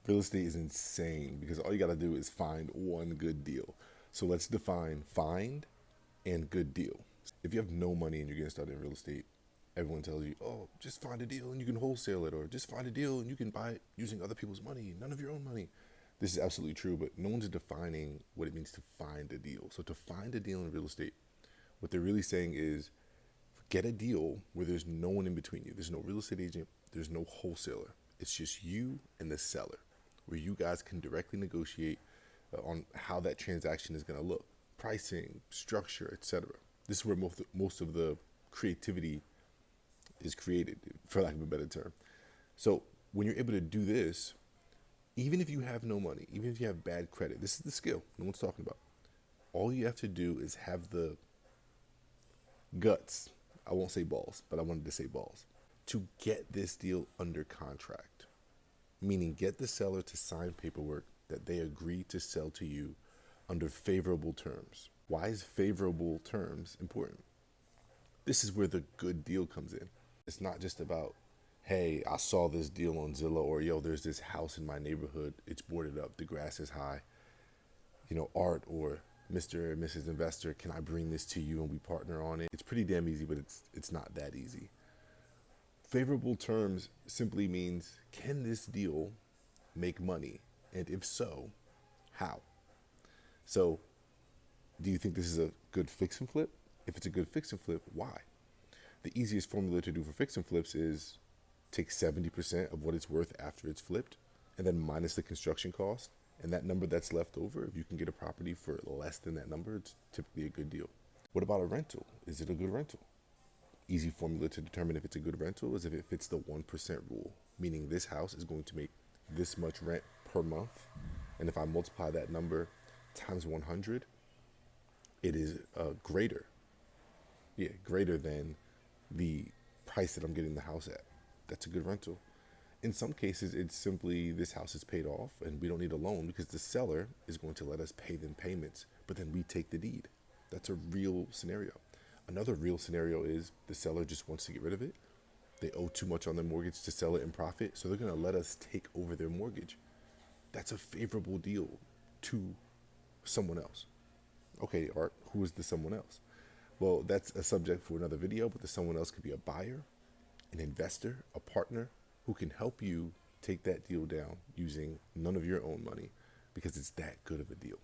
Real estate is insane because all you got to do is find one good deal. So let's define find and good deal. If you have no money and you're getting started in real estate, everyone tells you, oh, just find a deal and you can wholesale it, or just find a deal and you can buy it using other people's money, none of your own money. This is absolutely true, but no one's defining what it means to find a deal. So to find a deal in real estate, what they're really saying is get a deal where there's no one in between you. There's no real estate agent, there's no wholesaler. It's just you and the seller, where you guys can directly negotiate on how that transaction is going to look, pricing, structure, etc. This is where most of the creativity is created, for lack of a better term. So when you're able to do this, even if you have no money, even if you have bad credit, this is the skill no one's talking about. All you have to do is have the guts, I won't say balls, but I wanted to say balls, to get this deal under contract. Meaning get the seller to sign paperwork that they agree to sell to you under favorable terms. Why is favorable terms important? This is where the good deal comes in. It's not just about, hey, I saw this deal on Zillow, or yo, there's this house in my neighborhood, it's boarded up, the grass is high. Art or Mr. and Mrs. Investor, can I bring this to you and we partner on it? It's pretty damn easy, but it's not that easy. Favorable terms simply means, can this deal make money? And if so, how? So, do you think this is a good fix and flip? If it's a good fix and flip, why? The easiest formula to do for fix and flips is take 70% of what it's worth after it's flipped, and then minus the construction cost. And that number that's left over, if you can get a property for less than that number, it's typically a good deal. What about a rental? Is it a good rental? Easy formula to determine if it's a good rental is if it fits the 1% rule, meaning this house is going to make this much rent per month. And if I multiply that number times 100, it is greater than the price that I'm getting the house at. That's a good rental. In some cases, it's simply this house is paid off and we don't need a loan because the seller is going to let us pay them payments, but then we take the deed. That's a real scenario. Another real scenario is the seller just wants to get rid of it. They owe too much on their mortgage to sell it in profit, so they're going to let us take over their mortgage. That's a favorable deal to someone else. Okay, Art, who is the someone else? Well, that's a subject for another video, but the someone else could be a buyer, an investor, a partner who can help you take that deal down using none of your own money because it's that good of a deal.